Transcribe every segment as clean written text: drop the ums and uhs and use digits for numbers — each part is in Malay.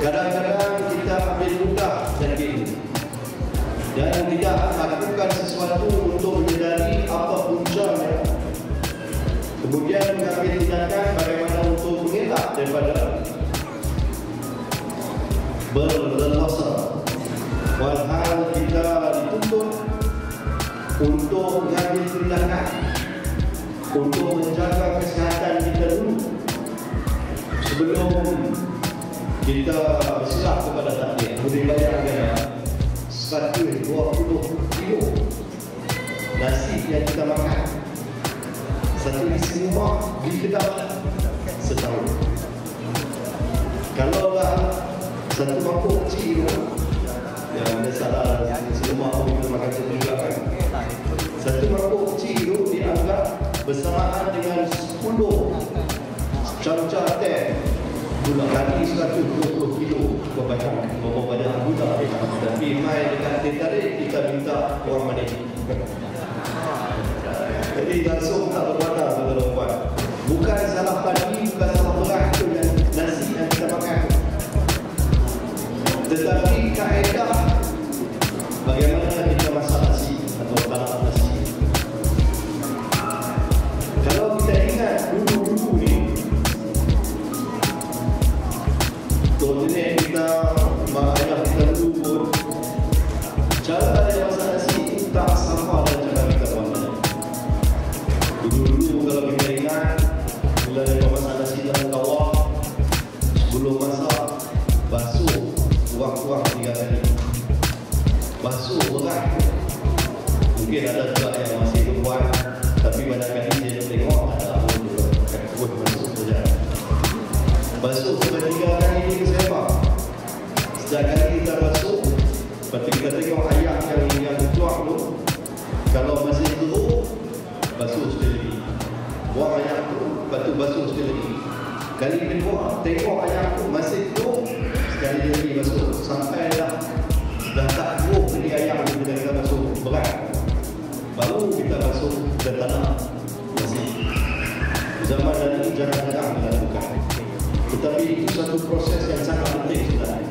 Kadang-kadang kita ambil mudah janji ini dan tidak lakukan sesuatu untuk menyedari apa puncanya. Kemudian mengambil tindakan bagaimana untuk mengelak daripada berleluasa. Walhal kita dituntut untuk mengambil tindakan untuk menjaga kesihatan kita dulu sebelum kita berserah kepada takdir. Boleh bayangkan 120 kilo nasi yang kita makan satu isi rumah di kedai setahun. Kalau lah satu mangkuk kecil yang ada salah isi rumah kita makan satu juga kan, satu mangkuk kecil itu dianggap bersamaan dengan 10 camca teh gula kali 120 kilo berapa banyak gula. Tapi mai dekat teh tarik kita minta orang manis. Jadi langsung tak bermakna tuan-tuan. Bukan salah padi, bukan salah beras tu yang nasi yang kita makan, tetapi kaedah bagaimana kita masak nasi atau tanam nasi. Kalau kita ingat dulu-dulu ni, tok nenek kita, mak ayah kita dulu pun, cara dia masak nasi tak sama dengan cara kita masak. Dulu-dulu kalau kita ingat, bila dia masak nasi dalam kawah, sebelum masak, basuh kuah-kuah 3 kali. Basuh berat. Mungkin ada juga yang masih buat, tapi banyak kali dia tengok ada apa juga. Basuh saja. Basuh sampai 3 kali ni ke siapa? Setiap kali kita basuh, lepas tu kita tengok ayam yang tuak tu, kalau masih teruk, basuh sekali lagi. Buang ayam tu, lepas tu basuh sekali lagi. Kali kedua, tengok ayam tu masih teruk, sekali lagi basuh. Sampai dah tak teruk ni ayam tu kita basuh berat, baru kita basuh dan tanam nasi. Zaman ini jarang-jarang dilakukan, tetapi itu satu proses yang sangat penting sebenarnya,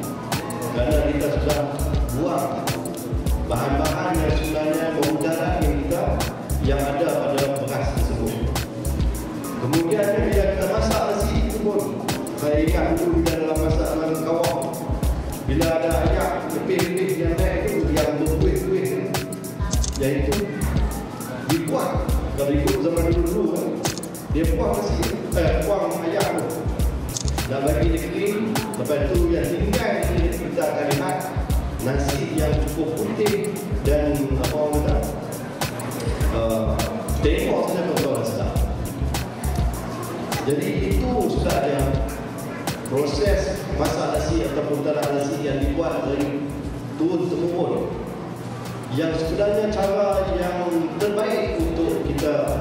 kerana kita sudah buang bahan-bahan yang sebenarnya memudaratkan kita yang ada pada beras tersebut. Kemudian bila kita masak nasi itu pun, saya ingat dulu bila dalam masak dalam kawah, bila ada ayam lebih-lebih yang naik itu, yang berkuih-kuih, iaitu dibuang. Kalau ikut zaman dulu kan, dia buang nasi, buang ayam tu, nak bagi dia kering. Lepas tu yang tinggal ini kita akan lihat nasi yang cukup putih dan apa orang kata, tengok saja betul sedap. Jadi itu sudah yang proses masak nasi ataupun tanam nasi yang dibuat dari turun-temurun, yang sebenarnya cara yang terbaik untuk kita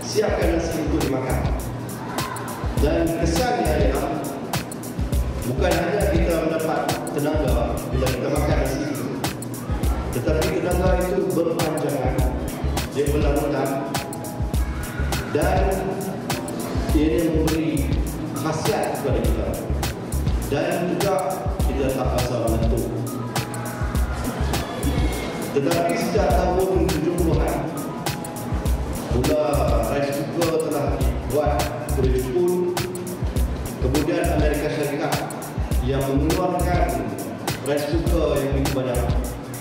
siapkan nasi untuk dimakan. Dan kesannya ialah bukan hanya kita mendapat tenaga bila kita makan nasi itu, tetapi tenaga itu berpanjangan, dia berlarutan, dan ia memberi khasiat kepada kita, dan juga kita tak rasa mengantuk. Tetapi sejak tahun 70-an, mula rice cooker telah dibuat oleh Jepun, kemudian Amerika Syarikat yang mengeluarkan rice cooker yang begitu banyak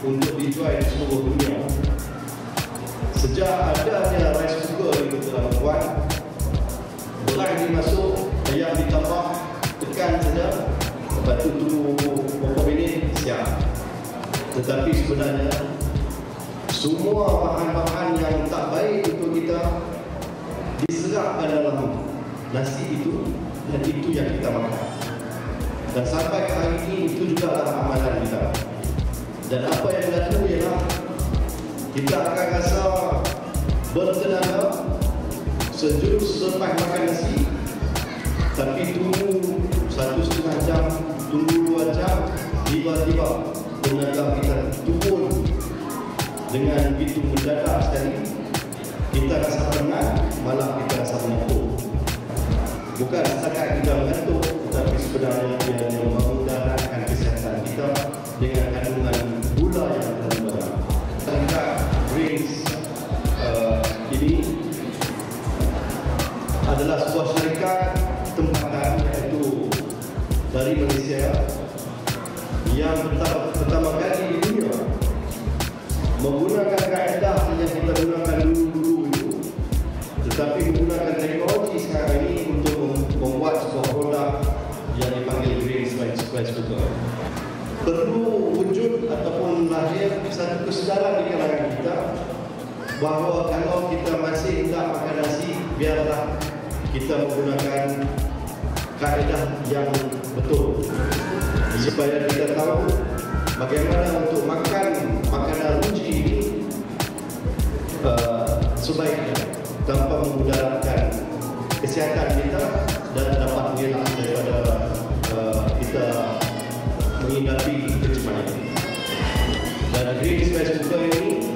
untuk dijual di seluruh dunia. Sejak adanya rice cooker itu telah membuat beras dimasuk, ayam ditambah, tekan saja, lepas tu tunggu beberapa minit, siap. Tetapi sebenarnya semua bahan-bahan yang tak baik untuk kita diserap ke dalam nasi itu, dan itu yang kita makan. Dan sampai ke hari ini itu juga adalah amalan kita. Dan apa yang berlaku ialah kita akan rasa bertenaga sejurus selepas makan nasi, tapi tunggu 1,5 jam, tunggu 2 jam, tiba-tiba tenaga kita turun dengan begitu mendadak sekali. Kita rasa penat, malah kita rasa mengantuk. Bukan setakat kita mengantuk, tetapi sebenarnya dia membangunkan adalah sebuah syarikat tempatan iaitu dari Malaysia yang pertama kali di dunia menggunakan kaedah yang kita gunakan dulu itu, tetapi menggunakan teknologi sekarang ini untuk membuat sebuah produk yang dipanggil green rice cooker. Perlu wujud ataupun lahir satu kesedaran di kalangan kita bahawa kalau kita masih hendak makan nasi, biarlah kita menggunakan kaedah yang betul supaya kita tahu bagaimana untuk makan makanan ruji ini sebaiknya tanpa memudaratkan kesihatan kita dan dapat mengelak daripada kita menghadapi kecemasan. Dan green rice cooker ini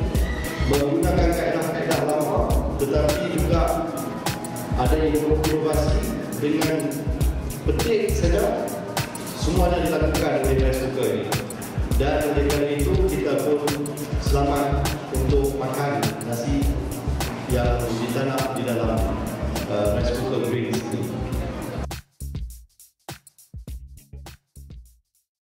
menggunakan kaedah-kaedah lama, tetapi juga ada yang berinovasi dengan petik saja semuanya dilakukan oleh rice cooker ini. Dan oleh kerana itu kita pun selamat untuk makan nasi yang ditanam di dalam rice cooker green ini.